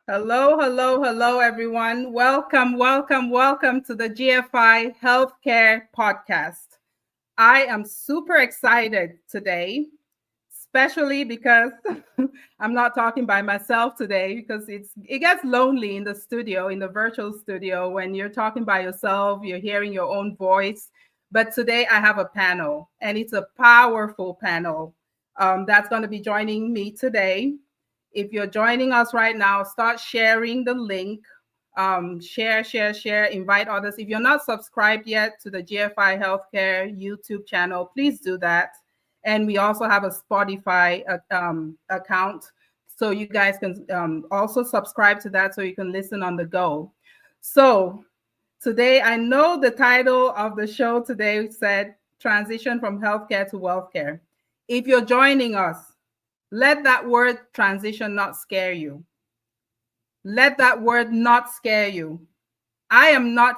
Hello, hello, hello, everyone. Welcome, welcome, welcome to the GFI Healthcare Podcast. I am super excited today, especially because I'm not talking by myself today because it gets lonely in the studio, in the virtual studio, when you're talking by yourself, you're hearing your own voice. But today I have a panel, and it's a powerful panel that's going to be joining me today. If you're joining us right now, start sharing the link. Share, invite others. If you're not subscribed yet to the GFI Healthcare YouTube channel, please do that. And we also have a Spotify account. So you guys can also subscribe to that so you can listen on the go. So today, I know the title of the show today said Transition from Healthcare to Wealthcare. If you're joining us, let that word transition not scare you. Let that word not scare you. I am not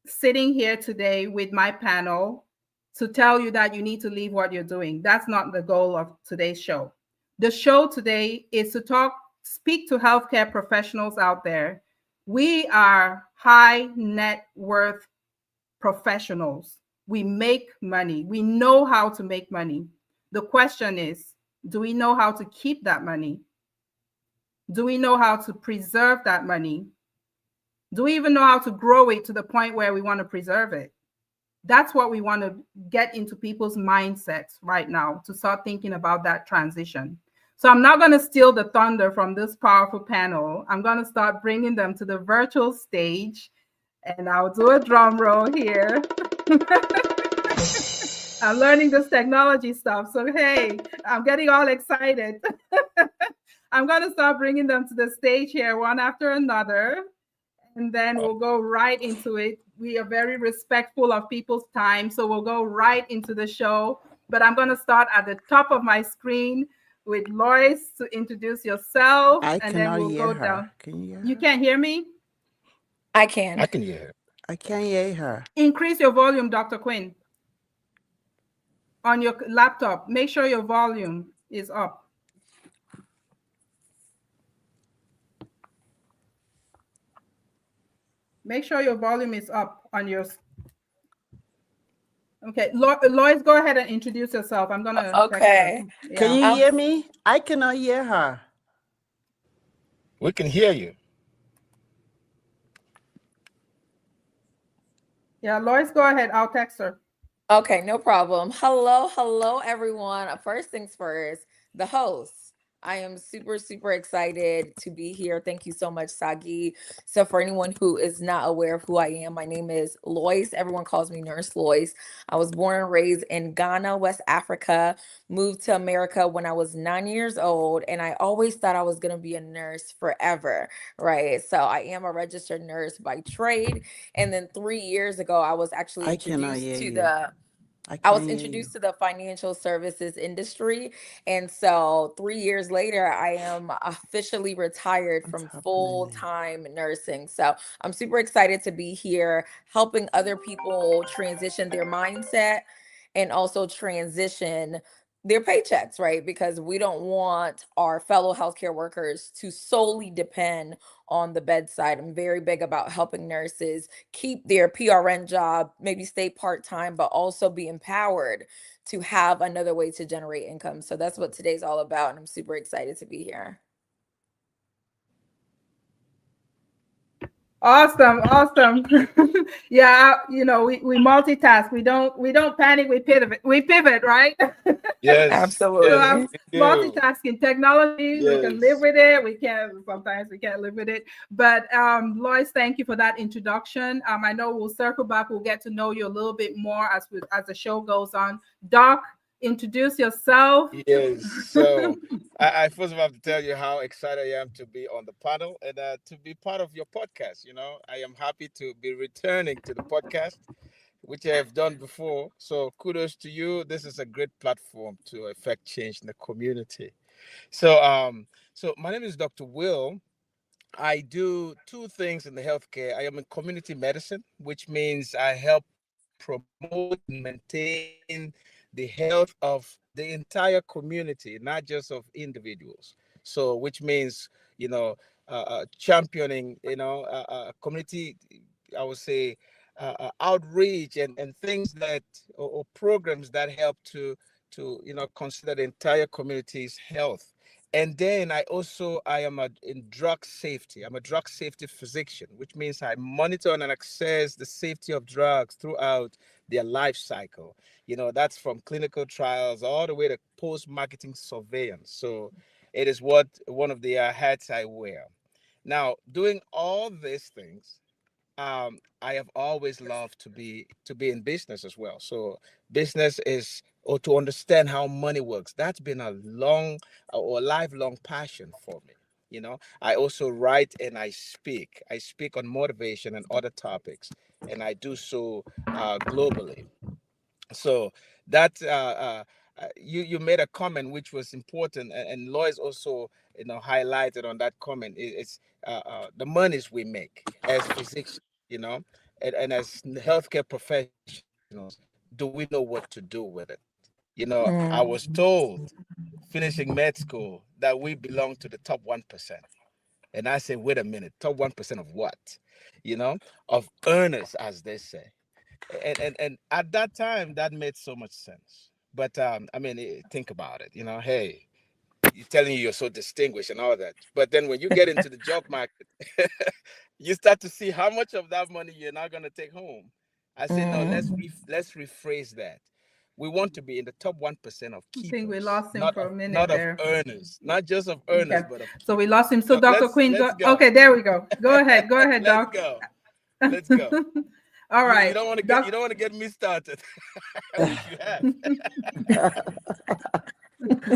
sitting here today with my panel to tell you that you need to leave what you're doing. That's not the goal of today's show. The show today is to speak to healthcare professionals out there. We are high net worth professionals. We make money. We know how to make money. The question is, do we know how to keep that money? Do we know how to preserve that money? Do we even know how to grow it to the point where we want to preserve it? That's what we want to get into people's mindsets right now, to start thinking about that transition. So I'm not going to steal the thunder from this powerful panel. I'm going to start bringing them to the virtual stage, and I'll do a drum roll here. I'm learning this technology stuff. So, hey, I'm getting all excited. I'm going to start bringing them to the stage here one after another, and then we'll go right into it. We are very respectful of people's time, so we'll go right into the show. But I'm going to start at the top of my screen with Lois to introduce yourself, and then we'll go down. Can you hear You her? can't hear me? I can. I can hear it. I can't hear her. Increase your volume, Dr. Quinn, on your laptop. Make sure your volume is up. Make sure your volume is up on your. Okay, Lois, go ahead and introduce yourself. I'm gonna text her. Okay. Can Yeah. you hear me? I cannot hear her. We can hear you. Yeah, Lois, go ahead. I'll text her. Okay, no problem. Hello, everyone. First things first, the host. I am super excited to be here. Thank you so much, Sagi. So, for anyone who is not aware of who I am, my name is Lois. Everyone calls me Nurse Lois. I was born and raised in Ghana, West Africa, moved to America when I was 9 years old, and I always thought I was going to be a nurse forever, right? So, I am a registered nurse by trade. And then 3 years ago, I was actually I cannot introduced hear to you. the I I can't was hear you. introduced to the financial services industry. And so 3 years later, I am officially retired What's from happening full there? time nursing. So I'm super excited to be here helping other people transition their mindset and also transition their paychecks, right? Because we don't want our fellow healthcare workers to solely depend on the bedside. I'm very big about helping nurses keep their PRN job, maybe stay part-time, but also be empowered to have another way to generate income. So that's what today's all about. And I'm super excited to be here. Awesome. Yeah, we multitask. We don't panic. We pivot. We pivot, right? Yes, So yes, I'm Absolutely. we do. multitasking. Technology, we can live Yes. with it. Sometimes we can't live with it. But Lois, thank you for that introduction. I know we'll circle back. We'll get to know you a little bit more as the show goes on. Doc, introduce yourself. Yes. So I first of all have to tell you how excited I am to be on the panel and to be part of your podcast. I am happy to be returning to the podcast, which I have done before. So kudos to you. This is a great platform to affect change in the community. So my name is Dr. Will. I do two things in the healthcare. I am in community medicine, which means I help promote and maintain the health of the entire community, not just of individuals. So, which means, you know, championing, community, I would say, outreach and things that, or programs that help to consider the entire community's health. And then I am in drug safety. I'm a drug safety physician, which means I monitor and assess the safety of drugs throughout their life cycle. That's from clinical trials all the way to post-marketing surveillance. So it is one of the hats I wear. Now, doing all these things, I have always loved to be in business as well. So business is, or to understand how money works. That's been a long or lifelong passion for me. I also write and I speak. I speak on motivation and other topics, and I do so globally. So that you made a comment which was important, and Lois also highlighted on that comment. It's the monies we make as physicians, you know, and as healthcare professionals. Do we know what to do with it? I was Mm. told finishing med school that we belong to the top 1%. And I said, wait a minute, top 1% of what? Of earners, as they say. And at that time that made so much sense. But I mean, think about it. Hey, you're telling you're so distinguished and all that, but then when you get into the job market, you start to see how much of that money you're not going to take home. I said, no, let's Mm. let's rephrase that. We want to be in the top 1% of I think we keepers, lost him for a not minute of there. earners, not just of Okay. earners, but of So we keepers. lost him. So So Dr. let's Quinn, let's go. go. Okay, there we go. Go ahead. Go ahead, Let's Doc. go. Let's go. All You right. don't want to get you Doc. don't want to get me started, which you have.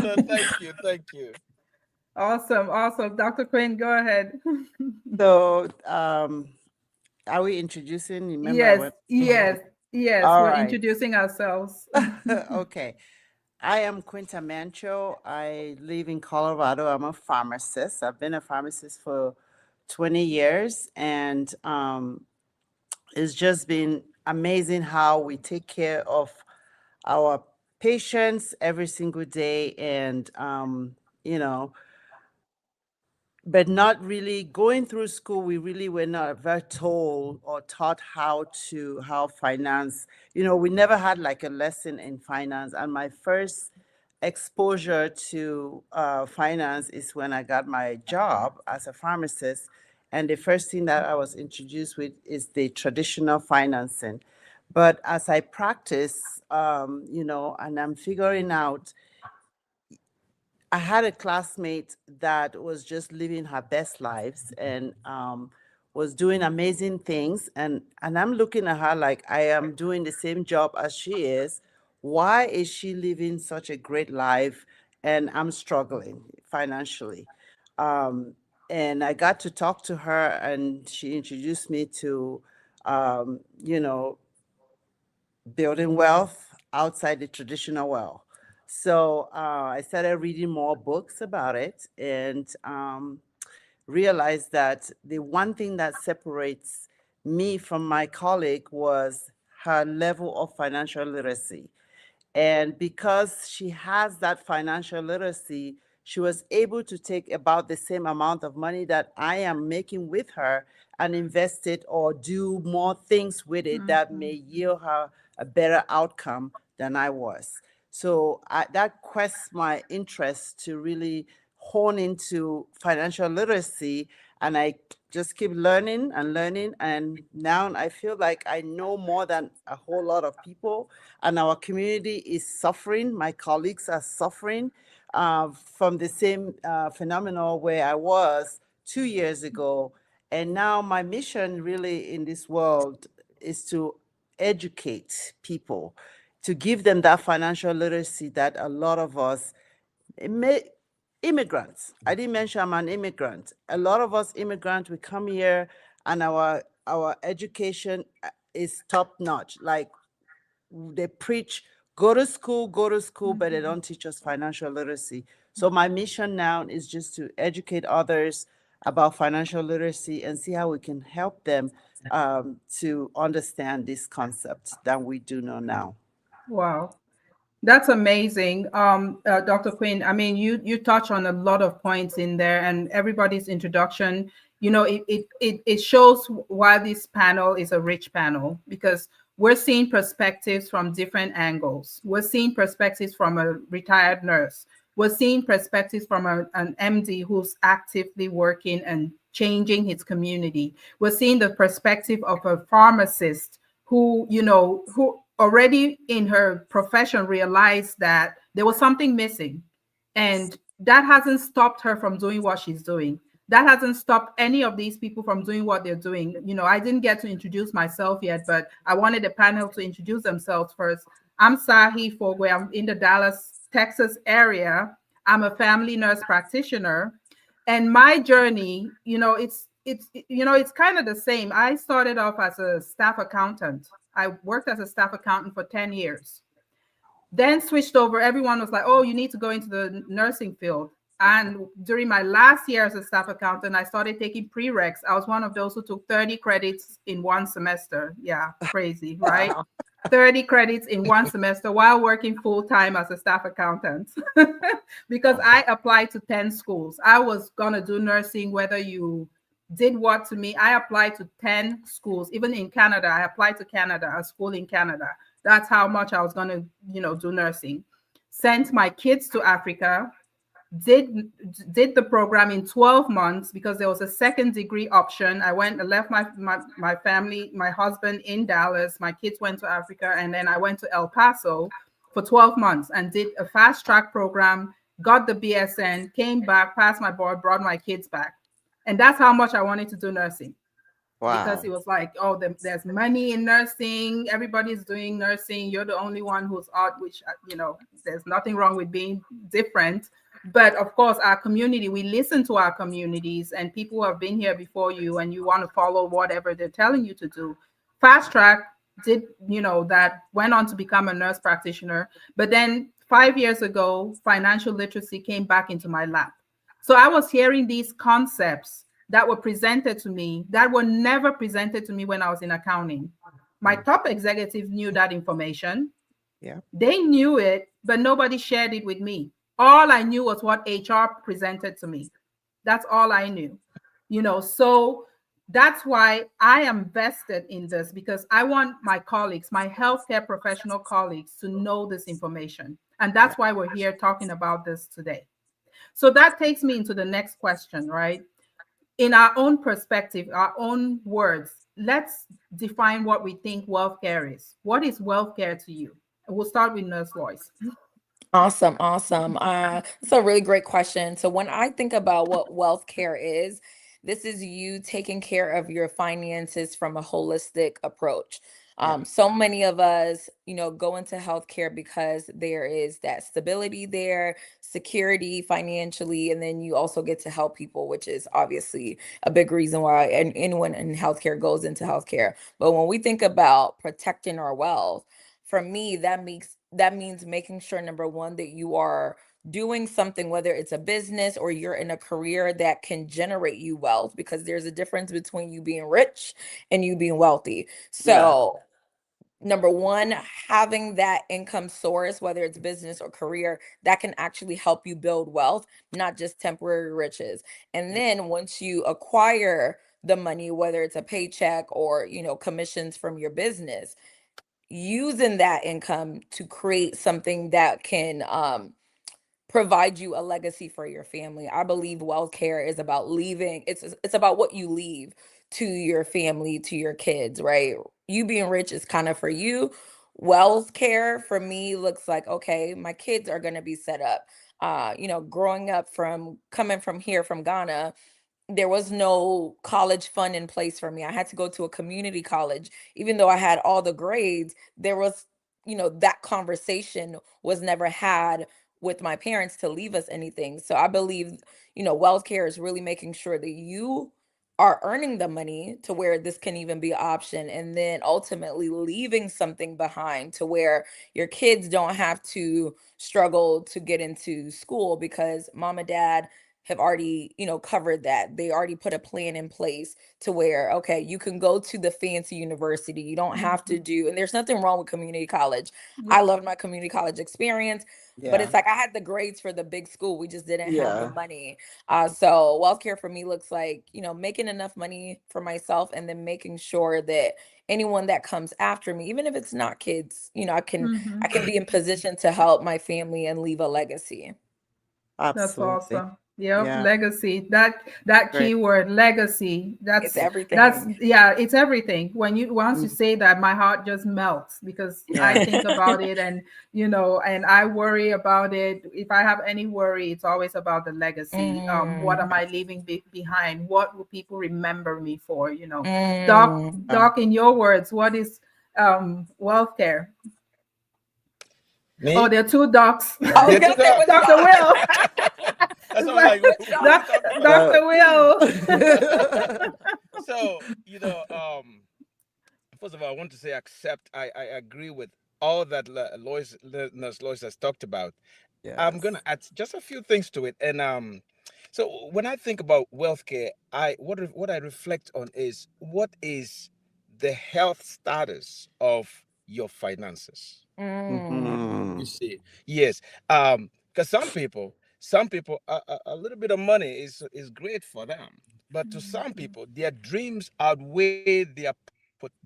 So thank you. Awesome. Awesome. Dr. Quinn, go ahead. So, are we introducing? Remember, I Yes, went. yes, yes. All We're right. introducing ourselves. Okay. I am Quinta Mancho. I live in Colorado. I'm a pharmacist. I've been a pharmacist for 20 years, and it's just been amazing how we take care of our patients every single day, and you know but not really going through school. We really were not very told or taught how finance. We never had like a lesson in finance. And my first exposure to finance is when I got my job as a pharmacist. And the first thing that I was introduced with is the traditional financing. But as I practice, and I'm figuring out, I had a classmate that was just living her best lives and was doing amazing things. And I'm looking at her like I am doing the same job as she is. Why is she living such a great life and I'm struggling financially? Um, and I got to talk to her, and she introduced me to, um, you know, building wealth outside the traditional wealth. So I started reading more books about it, and realized that the one thing that separates me from my colleague was her level of financial literacy. And because she has that financial literacy, she was able to take about the same amount of money that I am making with her and invest it or do more things with it that may yield her a better outcome than I was. So that quests my interest to really hone into financial literacy. And I just keep learning and learning. And now I feel like I know more than a whole lot of people. And our community is suffering. My colleagues are suffering from the same phenomenon where I was 2 years ago. And now my mission really in this world is to educate people, to give them that financial literacy that a lot of us may, immigrants. I didn't mention I'm an immigrant. A lot of us immigrants, we come here and our education is top notch. Like they preach go to school, but they don't teach us financial literacy. So my mission now is just to educate others about financial literacy and see how we can help them to understand this concept that we do know now. Wow. That's amazing, Dr. Quinn. I mean, you touch on a lot of points in there, and everybody's introduction. It shows why this panel is a rich panel, because we're seeing perspectives from different angles. We're seeing perspectives from a retired nurse. We're seeing perspectives from an MD who's actively working and changing his community. We're seeing the perspective of a pharmacist who already in her profession realized that there was something missing, and that hasn't stopped her from doing what she's doing. That hasn't stopped any of these people from doing what they're doing. I didn't get to introduce myself yet, but I wanted the panel to introduce themselves first. I'm Sahi Fogwe. I'm in the Dallas, Texas area. I'm a family nurse practitioner, and my journey, it's kind of the same. I started off as a staff accountant. I worked as a staff accountant for 10 years, then switched over. Everyone was like, oh, you need to go into the nursing field. And during my last year as a staff accountant, I started taking prereqs. I was one of those who took 30 credits in one semester. Yeah, crazy, right? Wow. 30 credits in one semester while working full time as a staff accountant because I applied to 10 schools. I was going to do nursing, whether you did what to me. I applied to 10 schools. Even in Canada, I applied to Canada, a school in Canada. That's how much I was going to, do nursing. Sent my kids to Africa, did the program in 12 months because there was a second degree option. I went and left my family, my husband in Dallas, my kids went to Africa, and then I went to El Paso for 12 months and did a fast track program, got the BSN, came back, passed my board, brought my kids back. And that's how much I wanted to do nursing, because Wow. it was like, oh, there's money in nursing. Everybody's doing nursing. You're the only one who's odd, which, there's nothing wrong with being different. But of course, our community, we listen to our communities and people who have been here before you, and you want to follow whatever they're telling you to do. Fast track did, that went on to become a nurse practitioner. But then 5 years ago, financial literacy came back into my lap. So I was hearing these concepts that were presented to me that were never presented to me when I was in accounting. My top executives knew that information. Yeah. They knew it, but nobody shared it with me. All I knew was what HR presented to me. That's all I knew. So that's why I am vested in this, because I want my colleagues, my healthcare professional colleagues, to know this information. And Yeah. that's why we're here talking about this today. So that takes me into the next question, right? In our own perspective, our own words, let's define what we think wealth care is. What is wealth care to you? We'll start with Nurse Lois. Awesome, awesome. It's a really great question. So when I think about what wealth care is, this is you taking care of your finances from a holistic approach. Yeah. So many of us, go into healthcare because there is that stability there, security financially, and then you also get to help people, which is obviously a big reason why anyone in healthcare goes into healthcare. But when we think about protecting our wealth, for me, that means making sure, number one, that you are doing something, whether it's a business or you're in a career that can generate you wealth, because there's a difference between you being rich and you being wealthy. Yeah. So number one, having that income source, whether it's business or career, that can actually help you build wealth, not just temporary riches. And Yeah. then once you acquire the money, whether it's a paycheck or commissions from your business, using that income to create something that can provide you a legacy for your family. I believe wealth care is about leaving. It's about what you leave to your family, to your kids, right? You being rich is kind of for you. Wealth care for me looks like, okay, my kids are going to be set up. Growing up from coming from here from Ghana, there was no college fund in place for me. I had to go to a community college. Even though I had all the grades, there was, that conversation was never had with my parents to leave us anything. So I believe, wealth care is really making sure that you are earning the money to where this can even be an option, and then ultimately leaving something behind to where your kids don't have to struggle to get into school because mom and dad have already, covered that. They already put a plan in place to where, okay, you can go to the fancy university. You don't have to do, and there's nothing wrong with community college. I Yep. loved my community college experience, but Yeah. it's like I had the grades for the big school. We just didn't have the Yeah. money. So wealth care for me looks like, making enough money for myself and then making sure that anyone that comes after me, even if it's not kids, I can be in position to help my family and leave a legacy. That's Absolutely. awesome. Yep, Yeah. legacy. That Great. keyword, legacy. It's That's everything. yeah, it's everything. Once you Mm, say that, my heart just melts because I yeah. think about it, and and I worry about it. If I have any worry, it's always about the legacy. What Mm, am I leaving behind? What will people remember me for? Doc, mm. Doc, in your words, what is wealth care? Oh, Me? there are two docs. I was There gonna two say dogs. which Dr. dog? Will. That's It's what I'm like. like Who are we talking about? Uh, Dr. Will. So, first of all, I want to say accept. I agree with all that Nurse Lois has talked about. I'm gonna yes. add just a few things to it. And so when I think about wealth care, what I reflect on is what is the health status of your finances. Mm, You Hmm. see, yes, because some people, a little bit of money is great for them, but to some people, their dreams outweigh their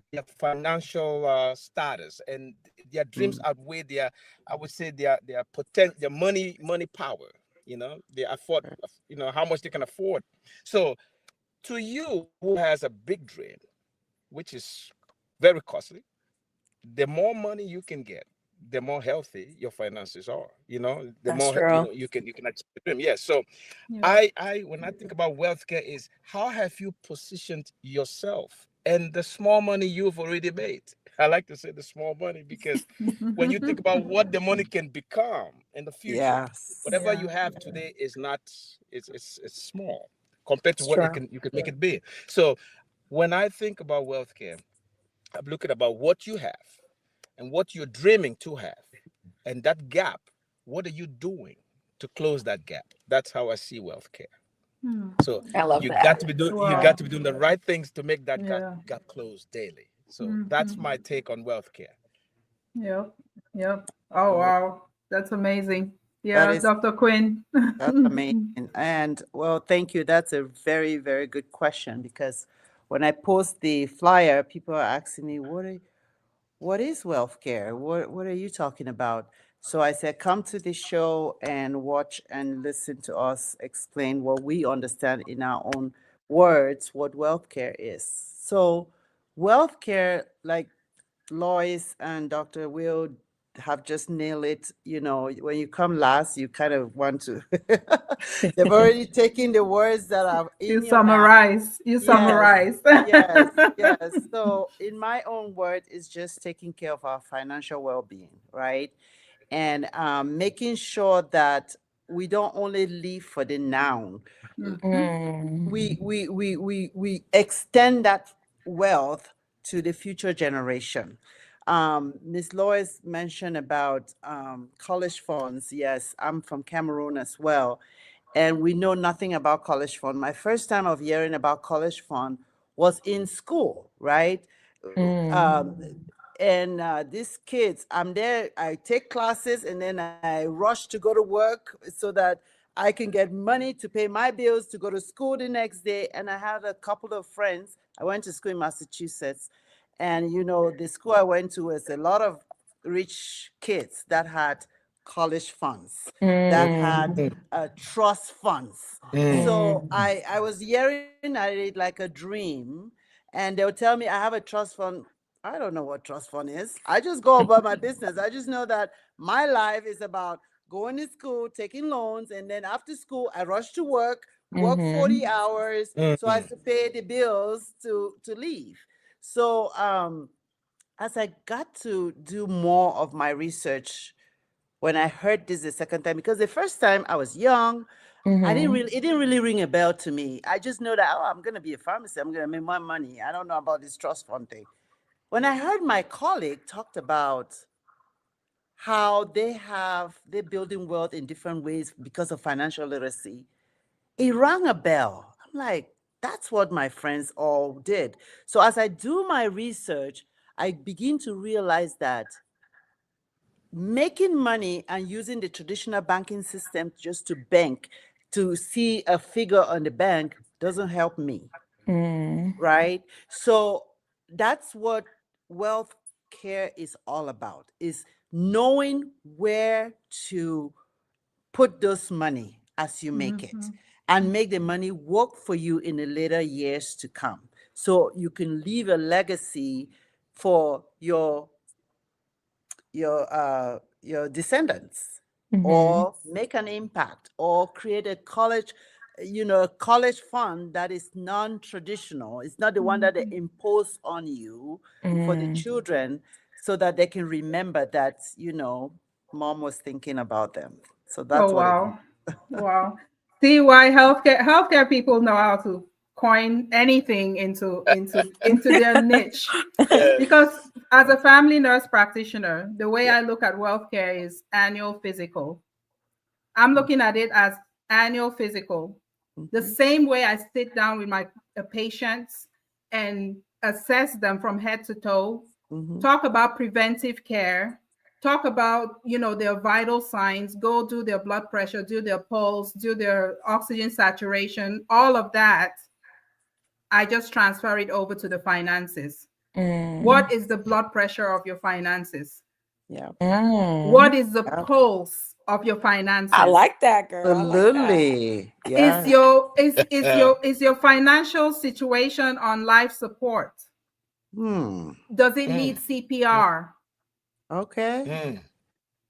financial status, and their dreams Mm, outweigh their, I would say, their money power. They afford, how much they can afford. So, to you who has a big dream, which is very costly, the more money you can get, the more healthy your finances are. The that's more true. you can achieve the dream. Yes. So Yeah. I when I think about wealth care, is how have you positioned yourself and the small money you've already made. I like to say the small money because when you think about what the money can become in the future, yes. whatever Yeah. you have today is not, it's small compared to It's what true. you could make it big. So when I think about wealth care, I'm looking about what you have and what you're dreaming to have. And that gap, what are you doing to close that gap? That's how I see wealth care. Hmm. So I love you that. got to be doing you Wow. got to be doing the right things to make that gap, Yeah. gap close daily. So Hmm. that's my take on wealth care. Yep. Yep. Oh, Oh, wow. That's amazing. that Yeah, is Dr. Quinn. that's amazing. And well, thank you. That's a very, very good question because when I post the flyer, people are asking me, what is wealth care? What are you talking about? So I said, come to the show and watch and listen to us explain what we understand in our own words, what wealth care is. So wealth care, like Lois and Dr. Will have just nailed it. When you come last, you kind of want to. They've already taken the words that are You in your mouth. summarize. You Yes, summarize. yes, yes. So, in my own word, it's just taking care of our financial well-being, right? And making sure that we don't only live for the now. Mhm. Mm, We extend that wealth to the future generation. Ms. Lois mentioned about college funds. Yes, I'm from Cameroon as well, and we know nothing about college fund. My first time of hearing about college fund was in school, right? mm, Um, and these kids, I'm there, I take classes and then I rush to go to work so that I can get money to pay my bills to go to school the next day. And I had a couple of friends. I went to school in Massachusetts, and the school I went to was a lot of rich kids that had college funds, that had mm, Mm, trust funds. mm, So mm, I was hearing at it like a dream, and they'll tell me I have a trust fund. I don't know what trust fund is. I just go about my business. I just know that my life is about going to school, taking loans, and then after school, I rush to work 40 mhm, hours so mm, as to pay the bills to leave. So as I got to do more of my research, when I heard this the second time, because the first time I was young, mhm, it didn't really ring a bell to me. I just know that, oh, I'm gonna be a pharmacist, I'm gonna make my money. I don't know about this trust fund thing. When I heard my colleague talked about how they're building wealth in different ways because of financial literacy, it rang a bell. I'm like, that's what my friends all did. So as I do my research, I begin to realize that making money and using the traditional banking system just to bank, to see a figure on the bank, doesn't help me, Mm. right? So that's what wealth care is all about, is knowing where to put those money as you make it, Mhm. and make the money work for you in the later years to come, so you can leave a legacy for your descendants, Mm-hmm. or make an impact, or create a college, a college fund that is non-traditional. It's not the one that they Mhm. impose on you, for the Mm. children, so that they can remember that, mom was thinking about them. So that's Oh what it is. wow. Wow. See why healthcare people know how to coin anything into their niche. Yes. Because as a family nurse practitioner, the way Yeah. I look at healthcare is annual physical. I'm looking at it as annual physical. The Mm-hmm. same way I sit down with my patients and assess them from head to toe, Mm-hmm. talk about preventive care, talk about, their vital signs, go do their blood pressure, do their pulse, do their oxygen saturation, all of that. I just transfer it over to the finances. Mm. What is the blood pressure of your finances? Yeah. What Mm. is the Yeah. pulse of your I finances? like that, girl. I like that. Absolutely. Yeah. Is your financial situation on life support? Hmm. Does it Mm, need mm, CPR? Okay. mm.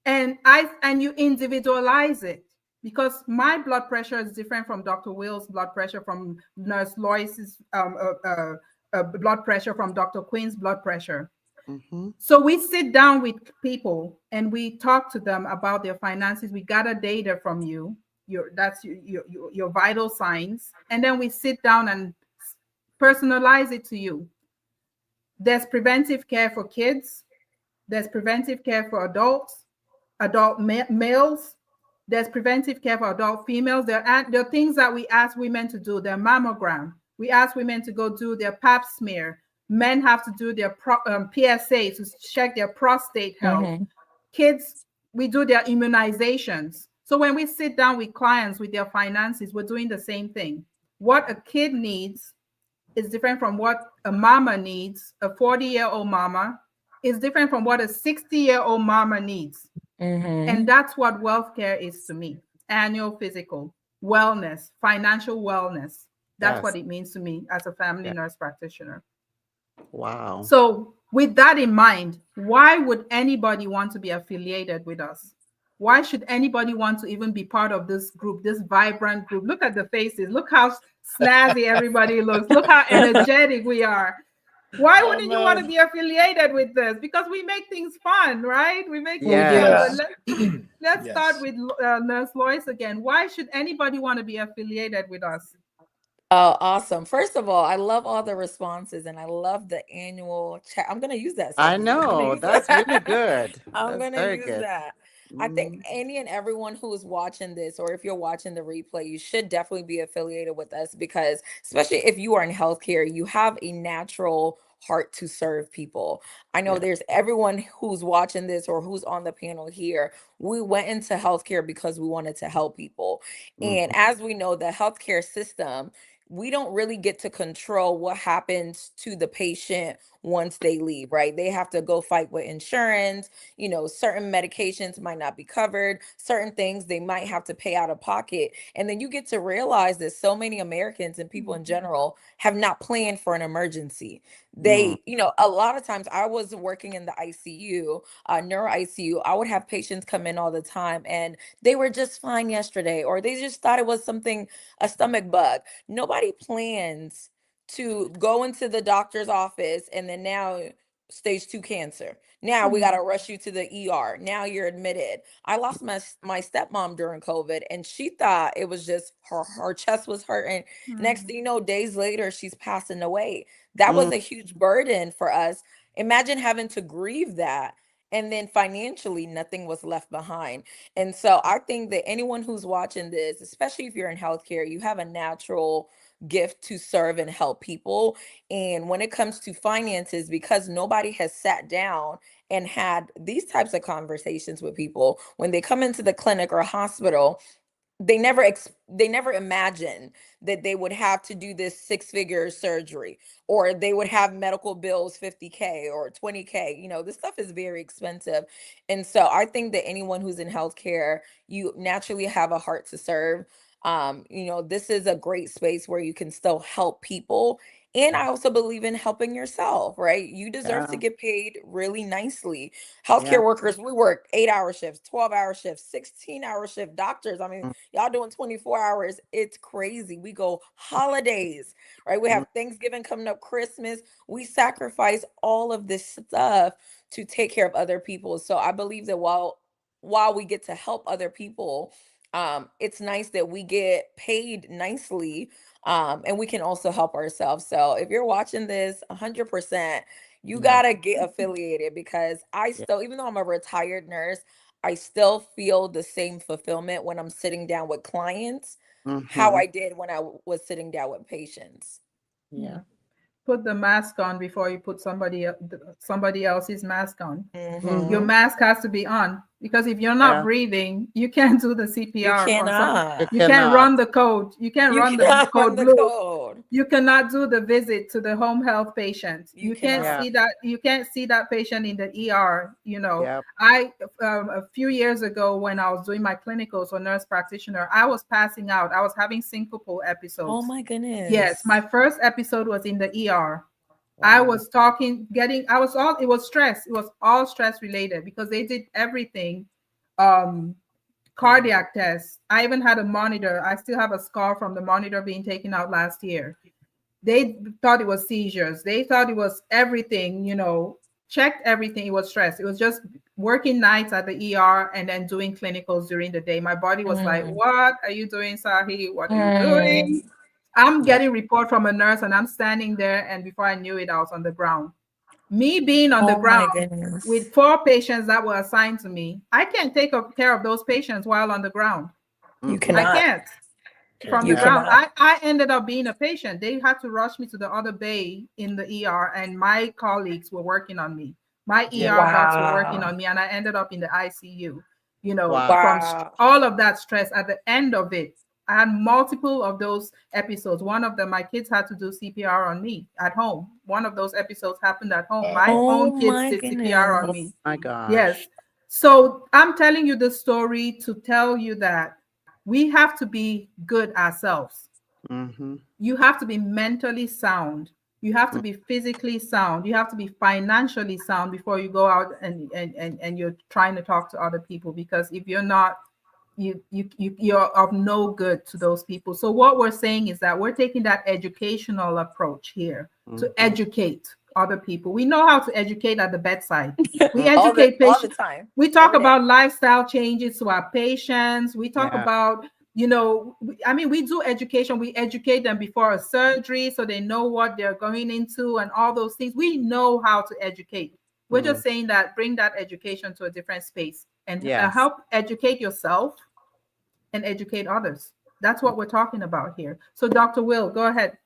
And you individualize it, because my blood pressure is different from Dr. Will's blood pressure, from Nurse Lois's blood pressure, from Dr. Quinn's blood pressure. Mm-hmm. So we sit down with people and we talk to them about their finances. We gather data from you, your vital signs, and then we sit down and personalize it to you. There's preventive care for kids. There's preventive care for adults, males. There's preventive care for adult females. There are things that we ask women to do. Their mammogram. We ask women to go do their pap smear. Men have to do their PSA to check their prostate health. Mm-hmm. Kids, we do their immunizations. So when we sit down with clients with their finances, we're doing the same thing. What a kid needs is different from what a mama needs. A 40-year-old mama is different from what a 60-year-old mama needs. Mm-hmm. And that's what wealth care is to me: annual physical, wellness, financial wellness. That's Yes. what it means to me as a family Yeah. nurse practitioner. Wow. So, with that in mind, why would anybody want to be affiliated with us? Why should anybody want to even be part of this group, this vibrant group? Look at the faces. Look how snazzy everybody looks. Look how energetic we are. Why Oh wouldn't you want to man. be affiliated with this? Because we make things fun, right? We make We things fun. But Yes. do. let's start Yes. with Nurse Lois again. Why should anybody want to be affiliated with us? Oh, awesome. First of all, I love all the responses and I love the annual chat. I'm gonna use that, I Sagi. I'm gonna know. use That's really that. good. I'm That's gonna very use good. that. I think Mm, any and everyone who is watching this, or if you're watching the replay, you should definitely be affiliated with us because, especially if you are in healthcare, you have a natural heart to serve people. I know yeah. there's everyone who's watching this or who's on the panel here. We went into healthcare because we wanted to help people. And Mhm. as we know, the healthcare system, we don't really get to control what happens to the patient once they leave, right? They have to go fight with insurance. Certain medications might not be covered, certain things they might have to pay out of pocket. And then you get to realize that so many Americans and people in general have not planned for an emergency. Mm, A lot of times I was working in the ICU, neuro ICU. I would have patients come in all the time and they were just fine yesterday, or they just thought it was something, a stomach bug. Nobody plans to go into the doctor's office and then now stage 2 cancer. Now we got to rush you to the ER. Now you're admitted. I lost my stepmom during COVID and she thought it was just her chest was hurting. Next thing you know, days later she's passing away. That mm, was a huge burden for us. Imagine having to grieve that. and then financially nothing was left behind. And so I think that anyone who's watching this, especially if you're in healthcare, you have a natural gift to serve and help people. And when it comes to finances, because nobody has sat down and had these types of conversations with people when they come into the clinic or hospital, they never imagined that they would have to do this six-figure surgery, or they would have medical bills 50K or 20K. This stuff is very expensive. And so I think that anyone who's in healthcare, you naturally have a heart to serve. This is a great space where you can still help people. And I also believe in helping yourself, right? You deserve to Yeah. get paid really nicely. Yeah. Healthcare workers, we work 8-hour shifts, 12-hour shifts, 16-hour shift. Doctors, I mean, Mm, y'all doing 24 hours. It's crazy. We go holidays, right? We mm, have Thanksgiving coming up, Christmas. We sacrifice all of this stuff to take care of other people. So I believe that while we get to help other people, it's nice that we get paid nicely, and we can also help ourselves. So if you're watching this, 100%, you yeah. gotta get affiliated, because I Yeah. still, even though I'm a retired nurse, I still feel the same fulfillment when I'm sitting down with clients, how Mm-hmm. I did when I was sitting down with patients. Yeah. Put the mask on before you put somebody else's mask on. Your Mm-hmm. Mm-hmm. mask has to be on, because if you're not Yeah. breathing, you can't do the You CPR on some. You cannot. You can't cannot. run the code. You can't You run the cannot run code the blue. code. You cannot do the visit to the home health patient. You You can't Yeah. see cannot. that. You can't see that patient in the ER. Yeah. I a few years ago, when I was doing my clinicals for nurse practitioner, I was passing out. I was having syncopal Oh episodes. my Yes, my goodness. first episode was in the ER. I Wow. was talking, getting, I was all, it was stress. It was all stress related, because they did everything. Um, Mm, Cardiac tests. I even had a monitor. I still have a scar from the monitor being taken out last year. They thought it was seizures. They thought it was everything, checked everything. It was stress. It was just working nights at the ER and then doing clinicals during the day. My body was like, Mm, what are you doing, Sahi? What are you doing? mm. I'm yeah. getting report from a nurse, and I'm standing there, and before I knew it, I was on the ground. Me being on the Oh ground my goodness. with 4 patients that were assigned to me, I can't take care of those patients while on the ground. You Mm-mm. I cannot. can't. From the You Cannot. ground, cannot. I ended up being a patient. They had to rush me to the other bay in the ER, and my colleagues were working on me. My Yeah. ER docs were working Wow. on me, and I ended up in the ICU. Wow. From Wow. all of that stress, at the end of it, I had multiple of those episodes. One of them, my kids had to do CPR on me at home. One of those episodes happened at home. Wow. My Oh own kids my did CPR on Oh me. goodness. my Yes. gosh. So I'm telling you the story to tell you that we have to be good ourselves. Mm-hmm. You have to be mentally sound. You have to be physically sound. You have to be financially sound before you go out and you're trying to talk to other people. Because if you're not, you're of no good to those people. So what we're saying is that we're taking that educational approach here to Mm-hmm. educate other people. We know how to educate at the bedside. We Mm, educate All the patients. time. We talk Every day. about lifestyle changes to our patients. We talk yeah. about, I mean, we do education. We educate them before a surgery so they know what they're going into and all those things. We know how to educate. We're Mm, just saying that bring that education to a different space and yes. help educate yourself and educate others. That's what we're talking about here. So, Dr. Will, go ahead.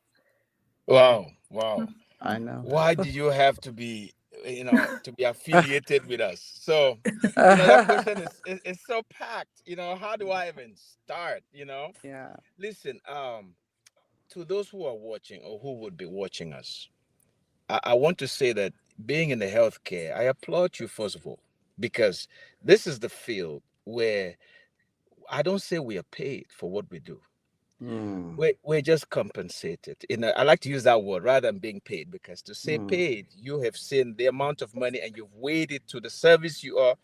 Wow. Wow. I know. Why do you have to be, to be affiliated with us? So, that question is so packed. How do I even start? yeah. Listen, to those who are watching or who would be watching us, I want to say that being in the healthcare, I applaud you first of all, because this is the field where I don't say we are paid for what we do. Mm, We're just compensated. I like to use that word rather than being paid, because to say mm, paid, you have seen the amount of money and you've weighed it to the service you are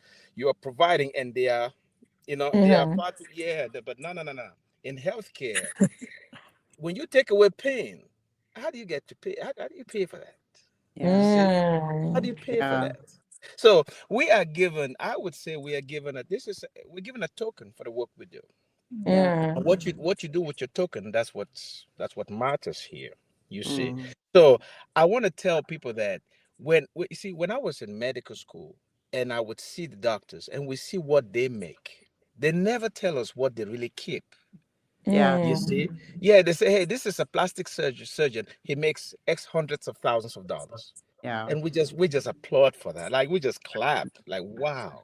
providing, and they are Hmm. part of, yeah. But no, no, no, no. In healthcare, when you take away pain, how do you get to pay? How do you pay for that? You yeah. see, how do Mm. you pay for Yeah. that? So we are given. I would say we are given a. We're given a token for the work we do. Yeah. And Mm. what you do with your token, that's what matters here. You see. Mm, So I want to tell people that you see, when I was in medical school, and I would see the doctors, and we see what they make. They never tell us what they really keep. Yeah. You see? Yeah, they say, hey, this is a plastic surgeon. He makes X hundreds of thousands of dollars. Yeah. And we just applaud for that. Like we just clap. Like, wow.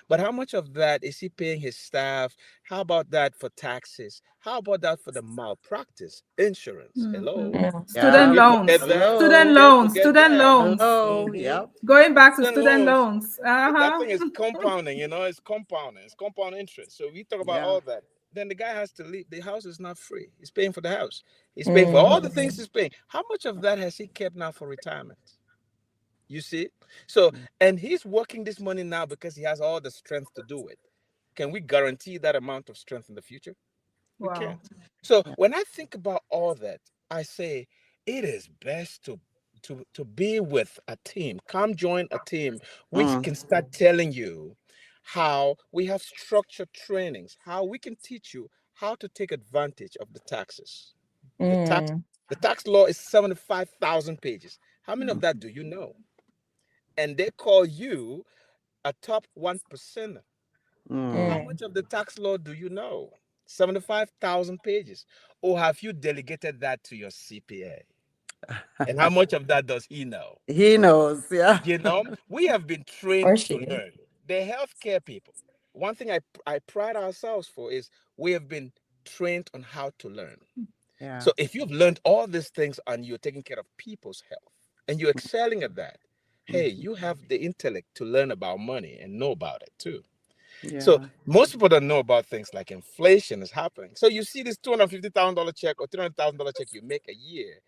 But how much of that is he paying his staff? How about that for taxes? How about that for the malpractice insurance? Hello. Did Student Yeah. we forget loans, that? student Hello. Did we loans, forget student that? loans. Hello. Hmm. Yep. Going back to Student student loans. loans. That thing is compounding, it's compounding. It's compound interest. So we talk about Yeah. all that. Then the guy has to leave. The house is not free. He's paying for the house. He's paying for all the things he's paying. How much of that has he kept now for retirement? You see? So, and he's working this money now because he has all the strength to do it. Can we guarantee that amount of strength in the future? We Wow. can't. So Yeah. when I think about all that, I say it is best to be with a team. Come join a team which Mm. can start telling you how we have structured trainings, how we can teach you how to take advantage of the taxes. The tax the tax law is 75,000 pages. How many of that do you know? And they call you a top 1%. How Mm. much of the tax law do you know? 75,000 pages. Or have you delegated that to your CPA? And how much of that does he know? He knows. Yeah. We have been trained Or to she. learn. The healthcare people, one thing I pride ourselves for is we have been trained on how to learn. Yeah. So if you've learned all these things and you're taking care of people's health and you're excelling at that, hey, Mhm. you have the intellect to learn about money and know about it too. So Yeah. most people don't know about things like inflation is happening. So you see this $250,000 check or $300,000 check you make a year.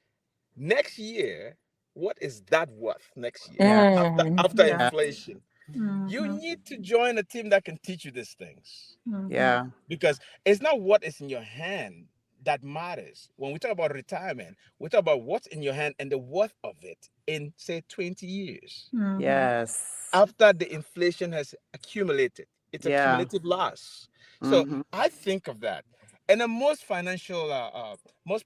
Next year, what is that worth next year Yeah. after Yeah. Yeah. inflation? You Mm-hmm. need to join a team that can teach you these things Mm-hmm. Yeah. because it's not what is in your hand that matters. When we talk about retirement, we talk about what's in your hand and the worth of it in say 20 years Mm-hmm. Yes. after the inflation has accumulated. It's a Yeah. cumulative loss. So Mm-hmm. I think of that. And the most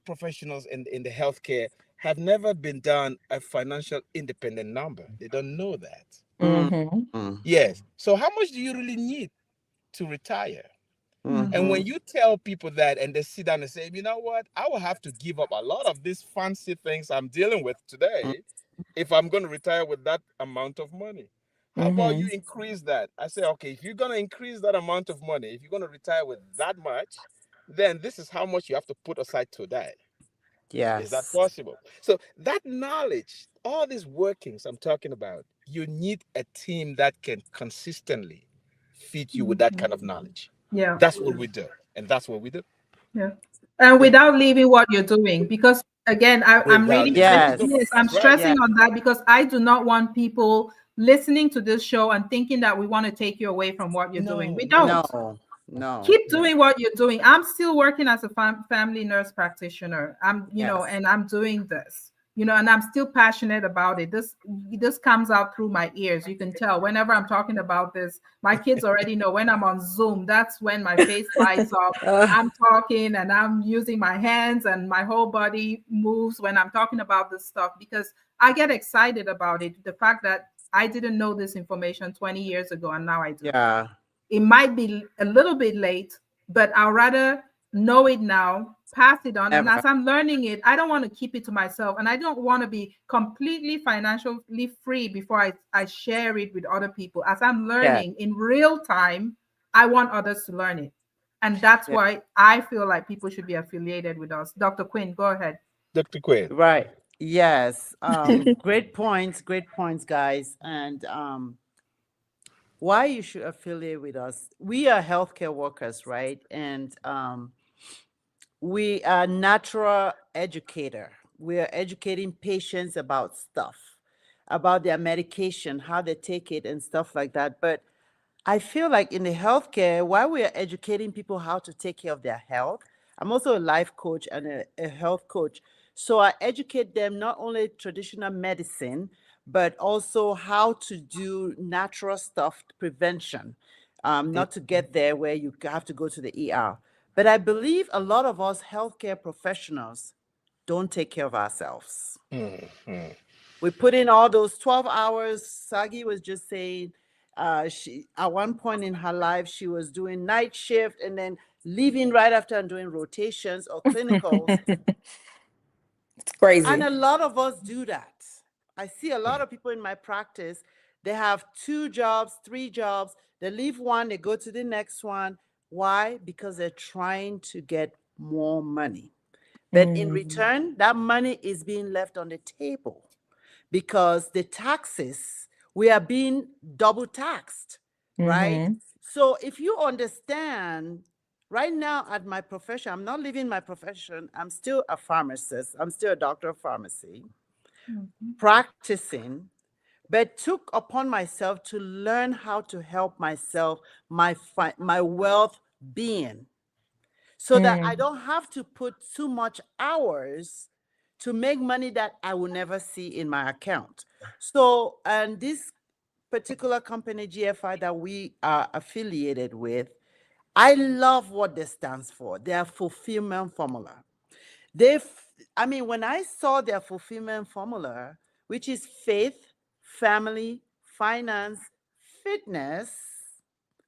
professionals in the healthcare have never been done a financial independent number. They don't know that. Mm-hmm. Yes. So how much do you really need to retire? And Mm-hmm. when you tell people that and they sit down and say, you know what, I will have to give up a lot of these fancy things I'm dealing with today if I'm going to retire with that amount of money. How about you increase that? I say, okay, if you're going to increase that amount of money, if you're going to retire with that much, then this is how much you have to put aside today. Is that Yes. possible? So that knowledge, all these workings I'm talking about, you need a team that can consistently feed you with that Mm-hmm. kind of knowledge. Yeah. That's what we do. And that's what we do. Yeah. And Yeah. without leaving what you're doing, because again, I'm Without really leaving. stressing, Yes. No, yes, I'm that's right. stressing Yeah. on that because I do not want people listening to this show and thinking that we want to take you away from what you're doing. We No, don't. no, No. No. Keep doing what you're doing. I'm still working as a family nurse practitioner. Yes. And I'm doing this, and I'm still passionate about it. This comes out through my ears. You can tell whenever I'm talking about this, my kids already know when I'm on Zoom, that's when my face lights up. Uh, I'm talking and I'm using my hands and my whole body moves when I'm talking about this stuff because I get excited about it. The fact that I didn't know this information 20 years ago and now I do. yeah. It might be a little bit late, but I'll rather know it now, pass it on. And Never. as I'm learning it, I don't want to keep it to myself. And I don't want to be completely financially free before I share it with other people. As I'm Yeah. learning in real time, I want others to learn it. And that's Yeah. why I feel like people should be affiliated with us. Dr. Quinn, go ahead. Dr. Quinn. Right. Yes. Great points. Great points, guys. And why you should affiliate with us? We are healthcare workers, right? And we are natural educator. We are educating patients about stuff, about their medication, how they take it, and stuff like that. But I feel like in the healthcare, while we are educating people how to take care of their health, I'm also a life coach and a health coach. So I educate them not only traditional medicine, but also how to do natural stuff, prevention, Mm. not to get there where you have to go to the ER. But I believe a lot of us healthcare professionals don't take care of ourselves. Mm. We put in all those 12 hours. Sagi was just saying She at one point in her life she was doing night shift and then leaving right after and doing rotations or clinicals. It's And crazy. a lot of us do that. I see a lot of people in my practice, they have 2 jobs, 3 jobs, they leave one, they go to the next one. Why? Because they're trying to get more money. But in Mm, return, that money is being left on the table because the taxes, we are being double taxed, right? mm-hmm. So if you understand, right now at my profession, I'm not leaving my profession, I'm still a pharmacist, I'm still a doctor of pharmacy, Mhm. practicing, but took upon myself to learn how to help myself, my wealth being, so that I Mm, don't have to put too much hours to make money that I will never see in my account. So, and this particular company, GFI, that we are affiliated with, I love what this stands for. Their fulfillment formula. They, I mean, when I saw their fulfillment formula, which is faith, family, finance, fitness,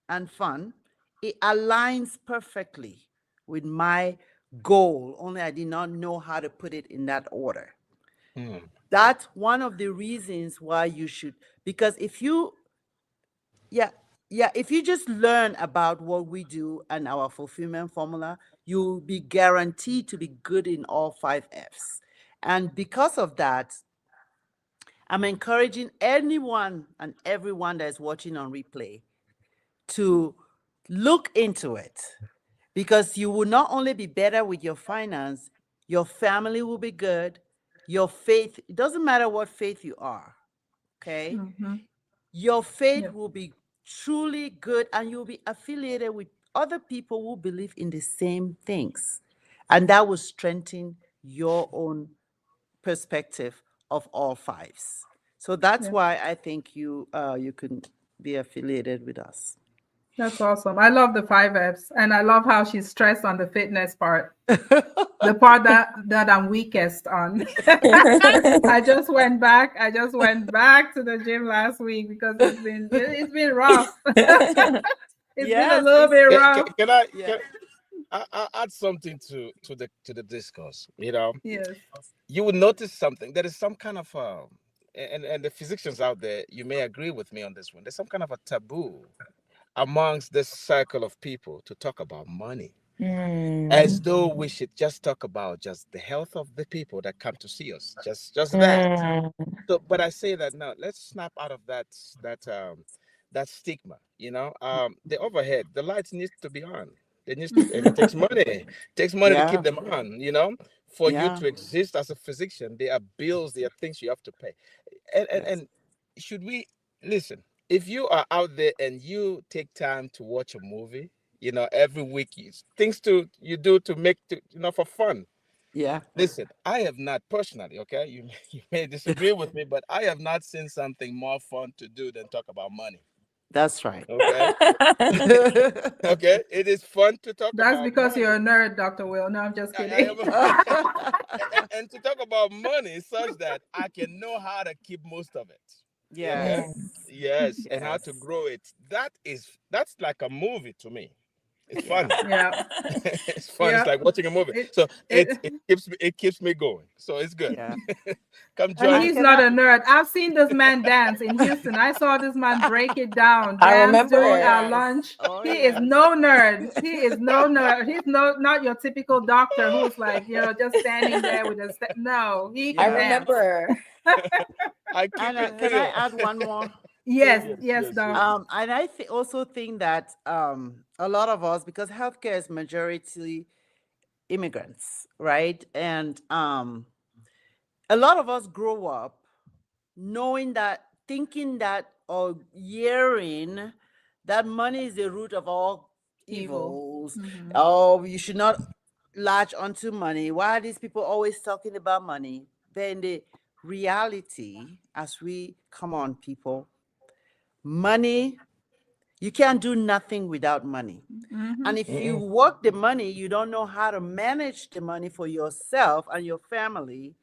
and fun, it aligns perfectly with my goal. Only I did not know how to put it in that order. Mm. That's one of the reasons why you should, because if you, yeah, yeah, if you just learn about what we do and our fulfillment formula, you'll be guaranteed to be good in all 5 F's. And because of that, I'm encouraging anyone and everyone that is watching on replay to look into it, because you will not only be better with your finance, your family will be good, your faith, it doesn't matter what faith you are, okay? Mhm. Your faith Yes. will be truly good and you'll be affiliated with other people who believe in the same things. And that will strengthen your own perspective of all 5s. So that's Yeah. why I think you can be affiliated with us. That's awesome. I love the 5 Fs, and I love how she's stressed on the fitness part, the part that I'm weakest on. I just went back to the gym last week because it's been rough. It's been a Yes, little it's bit rough. Can I yeah, I add something to the discourse? You know, Yes. you will notice something. There is some kind of and the physicians out there, you may agree with me on this one. There's some kind of a taboo amongst this circle of people to talk about money, as mm, though we should just talk about just the health of the people that come to see us, just that. mm, So, but I say that now, let's snap out of that that stigma. The overhead, the lights need to be on. They need, and it takes money. It takes money to keep yeah, them on. For you yeah, to exist as a physician, there are bills, there are things you have to pay. And yes, should we listen? If you are out there and you take time to watch a movie, every week, things to you do to make for fun. yeah, Listen, I have not personally, okay? You may disagree with me, but I have not seen something more fun to do than talk about money. that's right. Okay? Okay? It is fun to talk That's about because you're a money. nerd, Dr. Will. No, I'm just I kidding. am and to talk about money such that I can know how to keep most of it. Okay? Yes, mm. Yes, and how to yes, grow it. That's like a movie to me. It's fun. Yeah. It's fun. It's Yeah. like watching a movie. It, So it it, it keeps me going. So it's good. yeah. Come and join And he's me. can not I? a nerd. I've seen this man dance in Houston. I saw this man break it down, I dance remember Oh during it. our yes, lunch. oh He is yes, no nerd. He is no nerd. He's not your typical doctor who's like, just standing there with a no, he I can yeah. dance. remember. I keep And it can I real. add one more Yes, thing? Yes, yes, yes, doc. yes. And I also think that a lot of us, because healthcare is majority immigrants, right? And a lot of us grow up knowing that, thinking that, or hearing that money is the root of all Evil. evils. Hmm. Oh, you should not latch onto money. Why are these people always talking about money? Then the reality, as we come on, people, money, you can't do nothing without money. Hmm. And if you Mm-mm. work the money, you don't know how to manage the money for yourself and your family,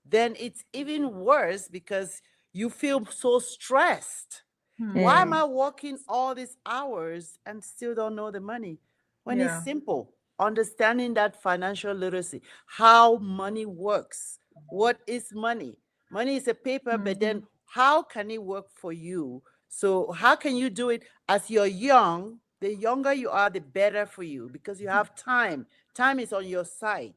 then it's even worse because you feel so stressed. Why am Mm. I working all these hours and still don't know the money? When it's Yeah. simple, understanding that financial literacy, how money works. What is money? Money is a paper, but then how can it work for you? So, how can you do it as you're young? The younger you are, the better for you because you have time. Time is on your side,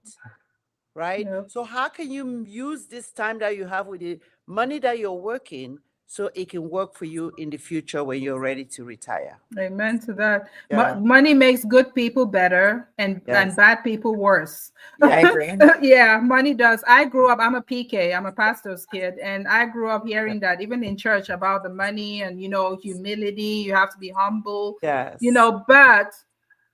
right? Yep. So how can you use this time that you have with the money that you're working so it can work for you in the future when you're ready to retire? Amen to that. Yeah. Money makes good people better and Yes. bad people worse. I Yes. agree. Yeah, money does. I grew up, I'm a PK, I'm a pastor's kid, and I grew up hearing that even in church about the money and, humility, you have to be humble, Yes. but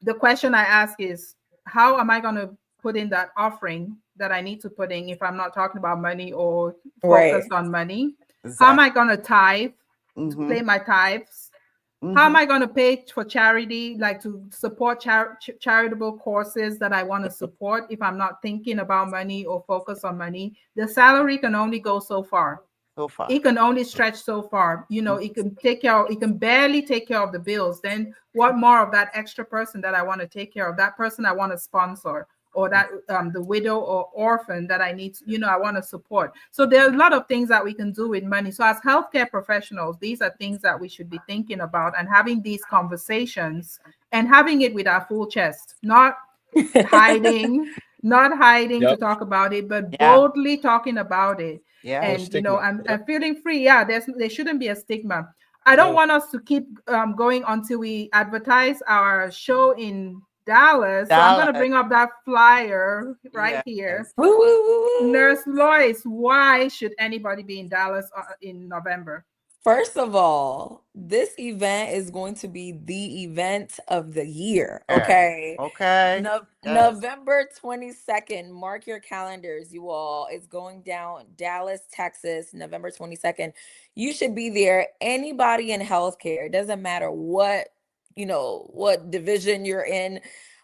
the question I ask is, how am I going to put in that offering that I need to put in if I'm not talking about money or Right. focused on money? How am Exactly. I going to tithe, to Mm-hmm. pay my tithes? How Mm-hmm. am I going to pay for charity, like to support charitable causes that I want to support if I'm not thinking about money or focus on money? The salary can only go so far. So far. It can only stretch so far. It can it can barely take care of the bills. Then what more of that extra person that I want to take care of, that person I want to sponsor, or that the widow or orphan that I need, I want to support. So there are a lot of things that we can do with money. So as healthcare professionals, these are things that we should be thinking about and having these conversations and having it with our full chest, hiding, not hiding to Yep. talk about it, but Yeah. boldly talking about it. Yeah. No And stigma. and feeling free. Yeah, there shouldn't be a stigma. I don't No. want us to keep going until we advertise our show in Dallas. So I'm going to Dallas. bring up that flyer right here. Yes. Woo, woo, woo, woo. Nurse Lois, why should anybody be in Dallas in November? First of all, this event is going to be the event of the year. Yeah. Okay. Okay. No, Yes. November 22nd, mark your calendars, you all. It's going down Dallas, Texas, November 22nd. You should be there. Anybody in healthcare, it doesn't matter what division you're in.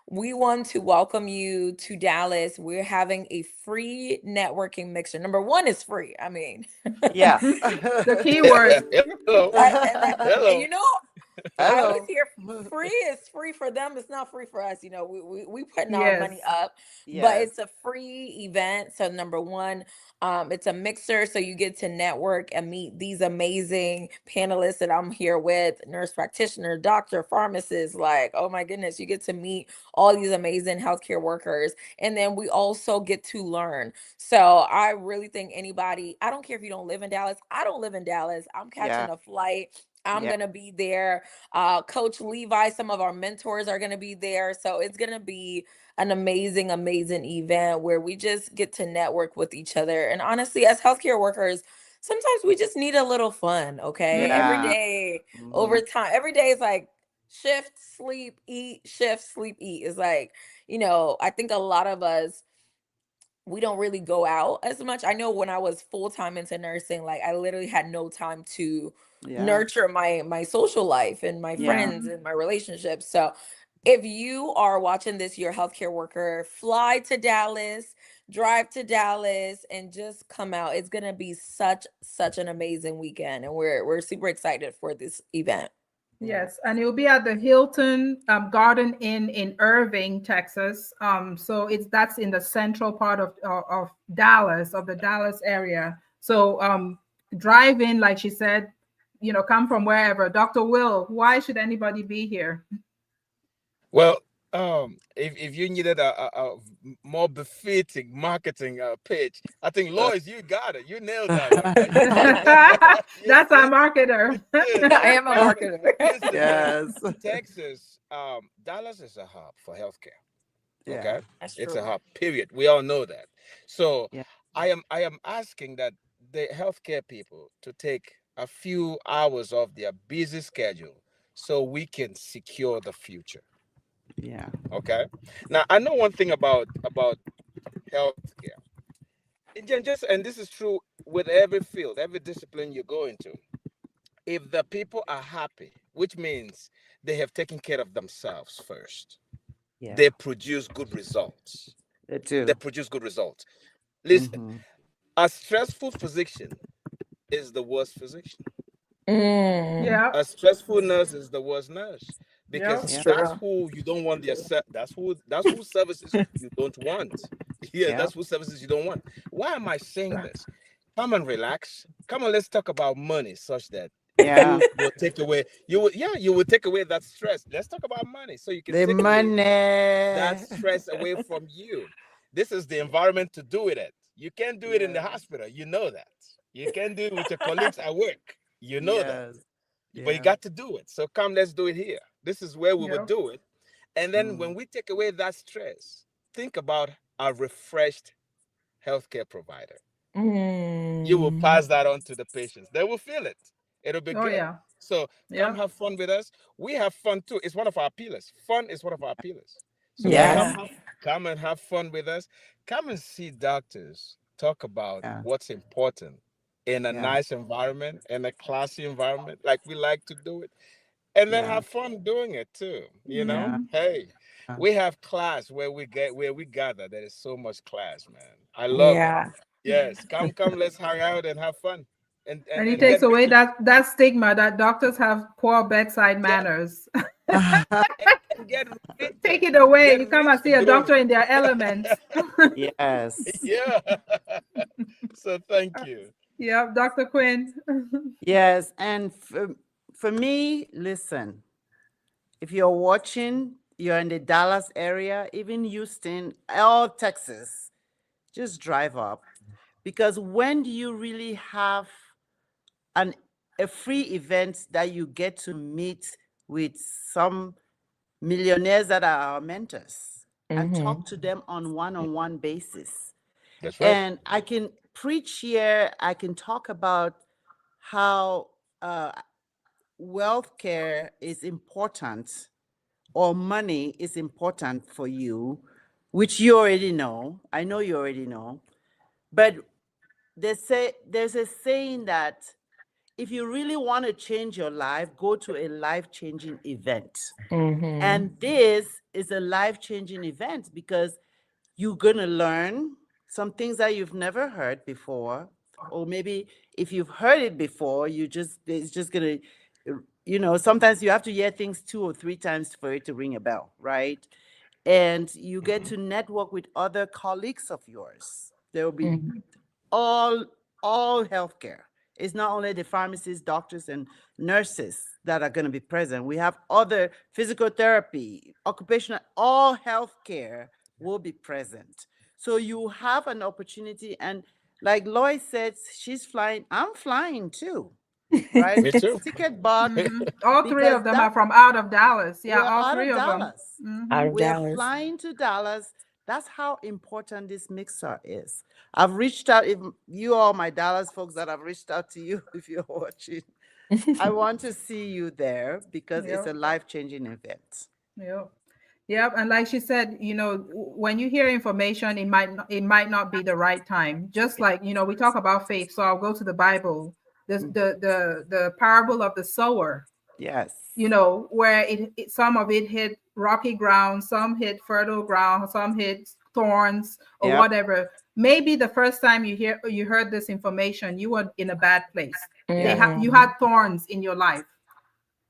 We want to welcome you to Dallas. We're having a free networking mixer. Number one is free. I mean, Yeah. The keyword. Hello. and Hello. I always Hello. hear free is free for them. It's not free for us. We putting our money Yes. up, but Yes. it's a free event. So number one, it's a mixer, so you get to network and meet these amazing panelists that I'm here with: nurse practitioner, doctor, pharmacist. Like, oh my goodness, you get to meet all these amazing healthcare workers, and then we also get to learn. So I really think anybody, I don't care if you don't live in Dallas. I don't live in Dallas. I'm Yeah. catching a flight. I'm Yeah. gonna be there. Coach Levi, some of our mentors are going to be there. So it's going to be an amazing, amazing event where we just get to network with each other. And honestly, as healthcare workers, sometimes we just need a little fun. Okay. Every Yeah. Mhm. day, Mm-hmm. over time, every day is like shift, sleep, eat, shift, sleep, eat. It's like, I think a lot of us, we don't really go out as much. I know when I was full time into nursing, like I literally had no time to Yeah. nurture my social life and my Yeah. friends and my relationships. So if you are watching this, you're a healthcare worker, fly to Dallas, drive to Dallas, and just come out. It's gonna be such an amazing weekend, and we're super excited for this event. Yeah. Yes, and it will be at the Hilton Garden Inn in Irving, Texas. So that's in the central part of Dallas, of the Dallas area. So drive in, like she said, come from wherever. Dr. Will, why should anybody be here? Well, if you needed a more befitting marketing pitch, I think Lois, you got it. You nailed that one. You That's our did. marketer. You did. I am a marketer. Listen, man. Yes. Texas, Dallas is a hub for healthcare. Yeah. Okay, That's it's a true. hub. Period. We all know that. So, Yeah. I am asking that the healthcare people to take a few hours off their busy schedule so we can secure the future. Yeah. Okay. Now I know one thing about healthcare. And this is true with every field, every discipline you go into. If the people are happy, which means they have taken care of themselves first, Yeah. they produce good results. They They do. produce good results. Listen, Mm-hmm. a stressful physician is the worst physician. Yeah. A stressful nurse is the worst nurse Yeah. because It's Yeah. that's true. who you don't want. That's who services you don't want. Yeah, Yeah. that's who services you don't want. Why am I saying this? Come and relax. Come on, let's talk about money, such that Yeah. you will take away that stress. Let's talk about money so you can The take away that money. stress away from you. This is the environment to do it at. You can't do it in the Yeah. hospital. You know that. You can't do it with your colleagues at work. You know that. Yes. But you Yeah. got to do it. So come, let's do it here. This is where we would Yeah. do it. And then Mm. when we take away that stress, think about a refreshed healthcare provider. You will Mm. pass that on to the patients. They will feel it. It'll be Oh, good. yeah. So come Yeah. have fun with us. We have fun too. It's one of our pillars. Fun is one of our pillars. So Yes. Yeah. come and have fun with us. Come and see doctors talk about Yeah. what's important in a Yeah. nice environment, in a classy environment, like we like to do it, and then Yeah. have fun doing it too. Yeah. Hey, Yeah. we have class where we gather. There is so much class, man. I love it. Yeah. Yes, come, let's hang out and have fun, and and, And it and takes get away busy. that stigma that doctors have poor bedside Yeah, manners. and get Take written, it away. get You come and see written a doing doctor in their it. element. Yes. Yeah. So thank you. Yeah, Dr. Quinn. Yes. And for me, listen, if you're watching, you're in the Dallas area, even Houston, or Texas, just drive up. Because when do you really have an a free event that you get to meet with some millionaires that are our mentors and Mm-hmm. talk to them on one-on-one basis? That's right. And I can preach here, I can talk about how wealth care is important or money is important for you, which you already know. I know you already know. But there's a saying that if you really want to change your life, go to a life-changing event. Mm-hmm. And this is a life-changing event because you're going to learn some things that you've never heard before. Or maybe if you've heard it before, it's just going to, sometimes you have to hear things 2 or 3 times for it to ring a bell, right? And you get Mhm. to network with other colleagues of yours. There will be Mm-hmm. all all healthcare. It's not only the pharmacists, doctors, and nurses that are going to be present. We have other physical therapy, occupational, all healthcare will be present. So you have an opportunity, and like Lois said, she's flying. I'm flying too, right? Me too. Ticket bought All three because of them are that from out of Dallas. Yeah, we're all out three of of them. Dallas. Out Hmm. of We're Dallas. flying to Dallas. That's how important this mixer is. I've reached out, if you all my Dallas folks that I've reached out to you, if you're watching, I want to see you there because it's a Yep. life-changing event. Yep. Yep. And like she said, when you hear information, it might not be the right time. Just like, we talk about faith. So I'll go to the Bible, Mm. the parable of the sower, Yes. where some of it hit rocky ground, some hit fertile ground, some hit thorns or Yep. whatever. Maybe the first time you heard this information, you were in a bad place. Yes. You Mm-hmm. had thorns in your life.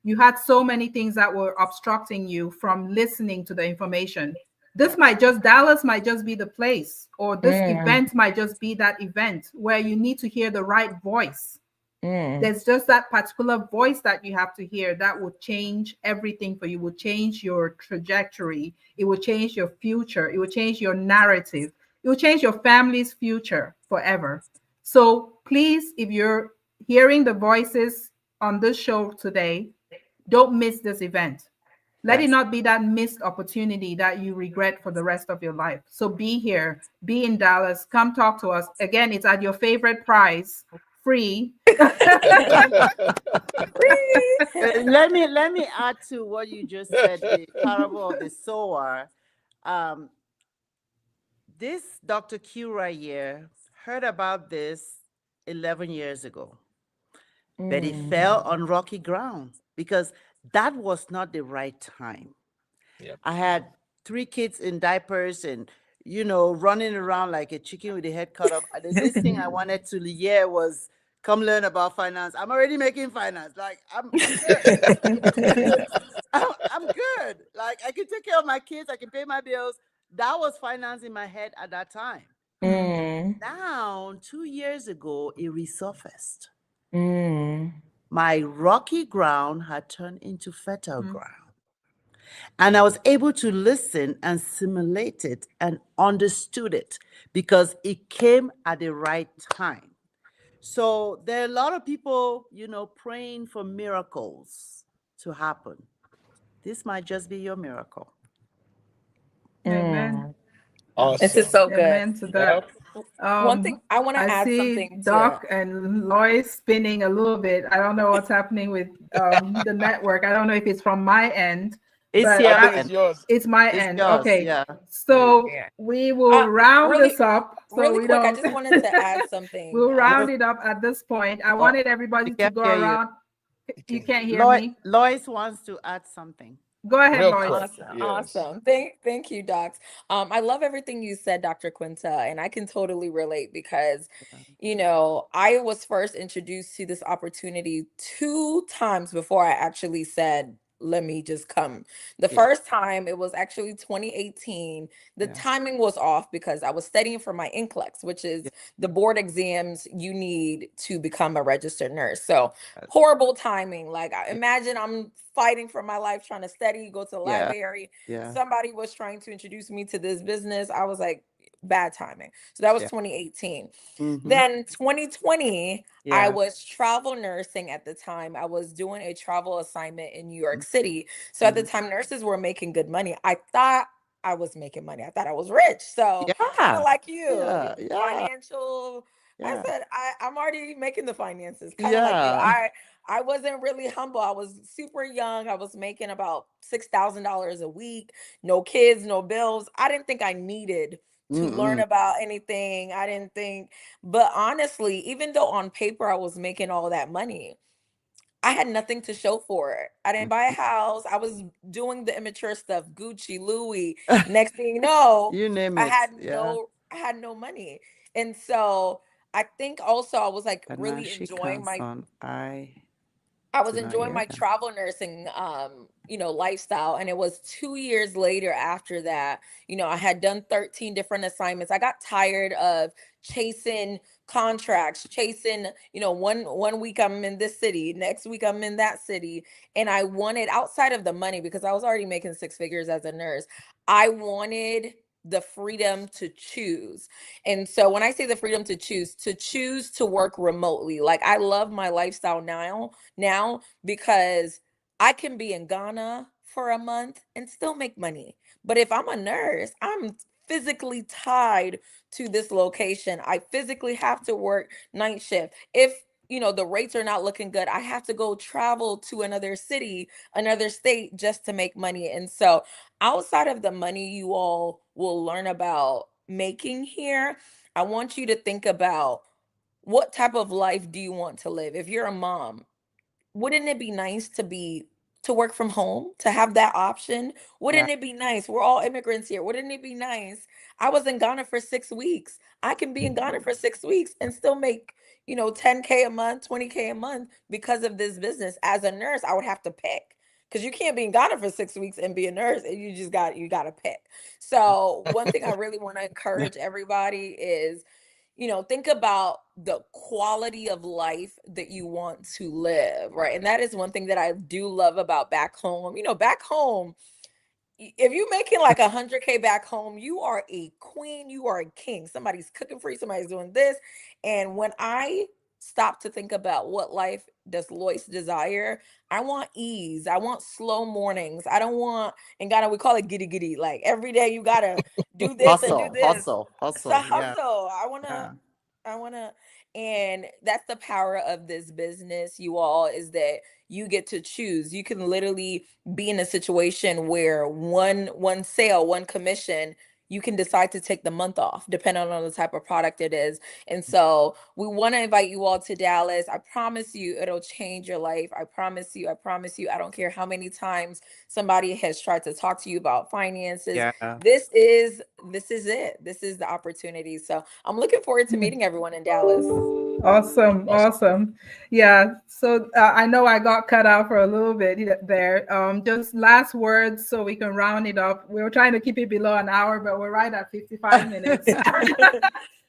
You had so many things that were obstructing you from listening to the information. Yeah. Dallas might just be the place, or this Mm. event might just be that event where you need to hear the right voice. Mm. There's just that particular voice that you have to hear that will change everything for you, will change your trajectory. It will change your future. It will change your narrative. It will change your family's future forever. So please, if you're hearing the voices on this show today, don't miss this event. Let it Yes. not be that missed opportunity that you regret for the rest of your life. So be here, be in Dallas, come talk to us. Again, it's at your favorite price, free. Let me add to what you just said, the parable of the sower. Um, this Dr. Q right here heard about this 11 years ago. But it Mm. fell on rocky ground because that was not the right time. Yep. I had 3 kids in diapers and, running around like a chicken with the head cut off. This thing I wanted to hear was come learn about finance. I'm already making finance. Like I'm good. I'm good. Like I can take care of my kids. I can pay my bills. That was finance in my head at that time. Mm, Now, 2 years ago, it resurfaced. mm, My rocky ground had turned into fertile Mm. ground. And I was able to listen and simulate it and understood it because it came at the right time. So there are a lot of people, praying for miracles to happen. This might just be your miracle. Amen. mm. Yeah. This is Awesome. so good. Amen to that. Yep. One thing I want to I add see something to. Doc and Lois spinning a little bit. I don't know what's happening with the network. I don't know if it's from my end, It's but I your think it's end. yours. it's my It's end. yours. Okay. Yeah. So Yeah. we will round Really, this up so really we quick, I don't just wanted to add something. we'll round it up at this point. I Oh, wanted we everybody to can't go hear you. around. You You can can't hear Lois, me? Lois wants to add something. Go ahead, real Lois. quick. Awesome, Yes. awesome. Thank you, Docs. I love everything you said, Dr. Quinta, and I can totally relate because, I was first introduced to this opportunity 2 times before I actually said, let me just come. The Yeah. first time it was actually 2018. The Yeah. timing was off because I was studying for my NCLEX, which is Yeah. the board exams you need to become a registered nurse. So That's- horrible timing. Like imagine I'm fighting for my life, trying to study, go to the Yeah. library. Yeah. Somebody was trying to introduce me to this business. I was like, bad timing. So that was Yeah. 2018. Mm-hmm. Then 2020, I Yeah. was travel nursing at the time. I was doing a travel assignment in New York City. So at the Mm-hmm. time, nurses were making good money. I thought I was making money. I thought I was rich. So kind of Yeah. like you, Yeah. Yeah. financial. I Yeah. said I'm already making the finances, kind of like you. Yeah. I wasn't really humble. I was super young. I was making about $6,000 a week. No kids, no bills. I didn't think I needed to learn Mm-mm. about anything. I didn't think, but honestly, even though on paper I was making all that money, I had nothing to show for it. I didn't buy a house. I was doing the immature stuff, Gucci, Louis. Next thing you know, You name it. Yeah. I had no money. And so I think also I was like And now really she enjoying comes my on. I I was do not enjoying hear my them. travel nursing lifestyle, and it was 2 years later after that, I had done 13 different assignments. I got tired of chasing contracts, chasing, one week I'm in this city, next week I'm in that city, and I wanted outside of the money because I was already making six figures as a nurse. I wanted the freedom to choose. And so when I say the freedom to choose to work remotely, like I love my lifestyle now because I can be in Ghana for a month and still make money. But if I'm a nurse, I'm physically tied to this location. I physically have to work night shift. If the rates are not looking good, I have to go travel to another city, another state just to make money. And so outside of the money you all will learn about making here, I want you to think about what type of life do you want to live? If you're a mom, wouldn't it be nice to work from home, to have that option? Yeah. Wouldn't it be nice? We're all immigrants here. Wouldn't it be nice? I was in Ghana for 6 weeks. I can be in Ghana for 6 weeks and still make 10K a month, 20K a month because of this business. As a nurse, I would have to pick because you can't be in Ghana for 6 weeks and be a nurse, and you got to pick. So one thing I really want to encourage everybody is, think about the quality of life that you want to live, right? And that is one thing that I do love about back home. Back home, if you're making like 100K back home, you are a queen, you are a king. Somebody's cooking for you, somebody's doing this. And when I stop to think about what life does Lois desire, I want ease. I want slow mornings. I don't want, in Ghana, we call it giddy giddy. Like every day you gotta do this and do Hustle. this. Hustle. It's a Hustle. Yeah. hustle. Yeah. I wanna, and that's the power of this business, you all, is that you get to choose. You can literally be in a situation where one sale, one commission, you can decide to take the month off depending on the type of product it is. And so we want to invite you all to Dallas. I promise you it'll change your life. I promise you. I promise you. I don't care how many times somebody has tried to talk to you about finances. Yeah. This is it. This is the opportunity. So I'm looking forward to meeting everyone in Dallas. Awesome, Awesome. awesome. Yeah. So I know I got cut out for a little bit there. Just last words so we can round it up. We were trying to keep it below an hour, but we're right at 55 minutes.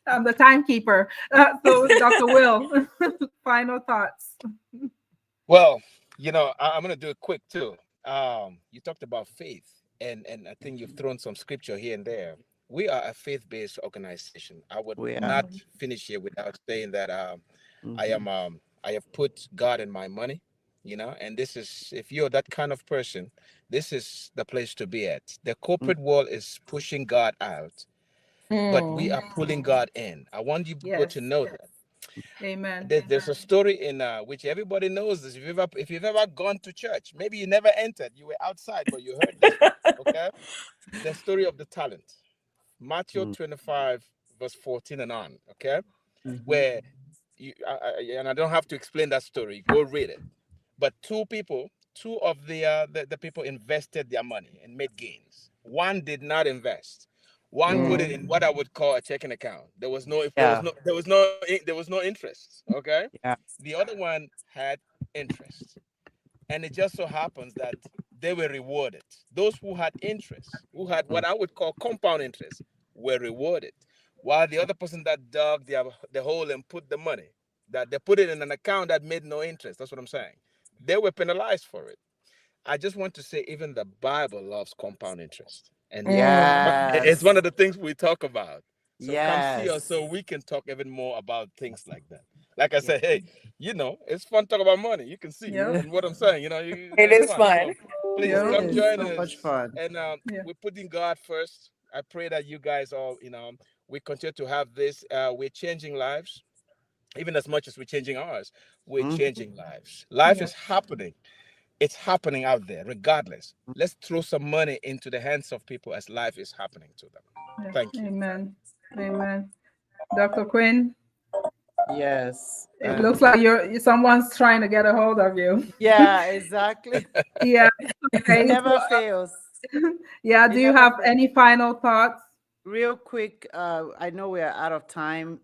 I'm the timekeeper. So, Dr. Will, final thoughts. Well, I'm going to do it quick too. You talked about faith, and I think you've thrown some scripture here and there. We are a faith-based organization. I would We are. not Mhm. finish here without saying that Mm-hmm. I have put God in my money, and this is, if you're that kind of person, this is the place to be at. The corporate world is pushing God out, but we Mm. are pulling God in. I want you people to Yes. know that. Amen. There's a story in which everybody knows this. If you've ever gone to church, maybe you never entered, you were outside, but you heard this one. Okay, the story of the talent, Matthew 25 verse 14 and on. Okay, Mm-hmm. where and I don't have to explain that story. Go read it. But two of the people invested their money and made gains. One did not invest. One put it Mm. in what I would call a checking account. Yeah. There was no interest. Okay, Yeah. the other one had interest, and it just so happens that they were rewarded. Those who had interest, who had Mm. what I would call compound interest, were rewarded, while the other person that dug the hole and put the money, that they put it in an account that made no interest. That's what I'm saying. They were penalized for it. I just want to say, even the Bible loves compound interest, and Mm. it's Yes. one of the things we talk about. So come see us Yes. so we can talk even more about things like that. Like I Yeah. said, hey, it's fun to talk about money. You can see Yep. in what I'm saying. It it's is fun. fun. So please It Yep. come is join so much us, fun. and Yeah. we're putting God first. I pray that you guys all, we continue to have this. We're changing lives, even as much as we're changing ours. We're Mm-hmm. changing lives. Life Yeah. is happening. It's happening out there, regardless. Let's throw some money into the hands of people as life is happening to them. Yeah. Thank you. Amen. Amen. Dr. Quinn, Yes. it looks like someone's trying to get a hold of you. Yeah, exactly. Yeah. It Okay. never fails. Yeah. It Do you never have fails. any final thoughts? Real quick, I know we are out of time.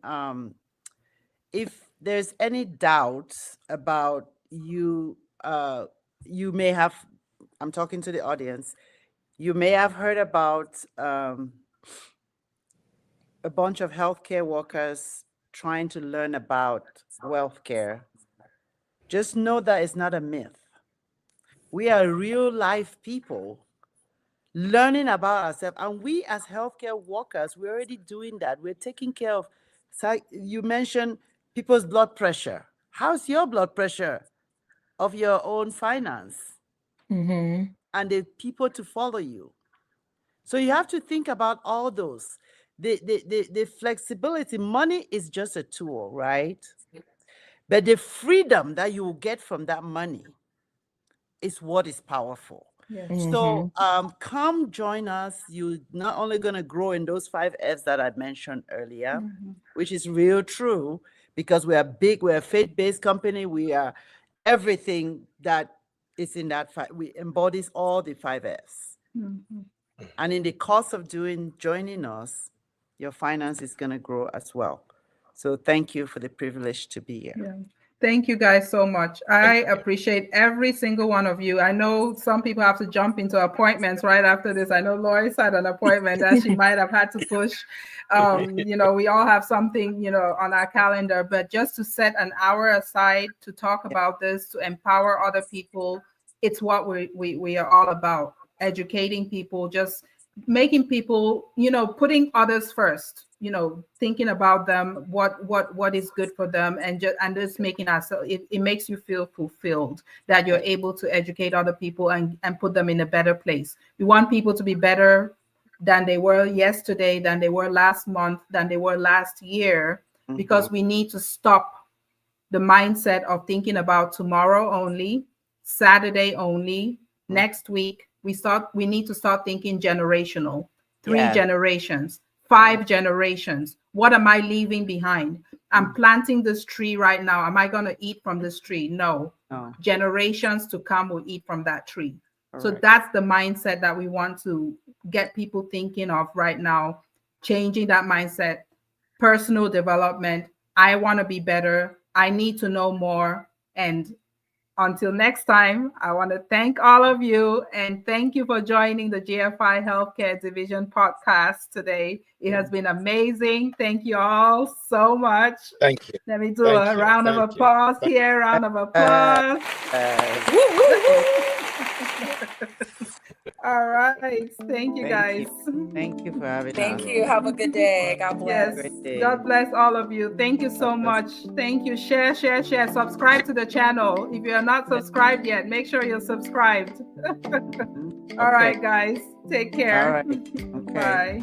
If there's any doubts about you, you may have, I'm talking to the audience, you may have heard about a bunch of healthcare workers trying to learn about Wealthcare. Just know that it's not a myth. We are real life people learning about ourselves. And we as healthcare workers, we're already doing that. We're taking care of, you mentioned people's blood pressure. How's your blood pressure of your own finance Mm-hmm. and the people to follow you? So you have to think about all those. The flexibility, money is just a tool, right? But the freedom that you will get from that money is what is powerful. Yes. Mm-hmm. So come join us. You're not only going to grow in those 5 F's that I mentioned earlier, Mhm. which is real true, because we are big, we're a faith-based company. We are everything that is in that we embodies all the 5 F's. Mhm. And in the course of joining us, your finance is going to grow as well. So thank you for the privilege to be here. Yeah. Thank you guys so much. Thank I you. appreciate every single one of you. I know some people have to jump into appointments right after this. I know Lois had an appointment that she might have had to push. We all have something, on our calendar, but just to set an hour aside to talk about this, to empower other people, it's what we are all about. Educating people, just making people, putting others first, thinking about them, what is good for them, and just making ourselves, it makes you feel fulfilled that you're able to educate other people and put them in a better place. We want people to be better than they were yesterday, than they were last month, than they were last year, Mhm. because we need to stop the mindset of thinking about tomorrow only, Saturday only, Mhm. next week. We need to start thinking generational, three Yes. generations, Yes. 5 generations. What am I leaving behind? I'm planting this tree right now. Am I going to eat from this tree? No. No. Generations to come will eat from that tree. So Correct. that's the mindset that we want to get people thinking of right now, changing that mindset, personal development, I want to be better. I need to know more. And until next time, I want to thank all of you and thank you for joining the GFI Healthcare Division podcast today. It has been amazing. Thank you all so much. Thank you. Let me do Thank a you. round of Thank you. applause here. Round of applause. Woo, woo, woo. All right. Thank you, Thank guys. you. Thank you for having Thank us. you. Have a good day. God Yes. bless. Great day. God bless all of you. Thank you so God bless. much. Thank you. Share, share, share. Subscribe to the channel. If you are not subscribed yet, make sure you're subscribed. Mhm. All Okay. right, guys. Take care. All right. Okay. Bye.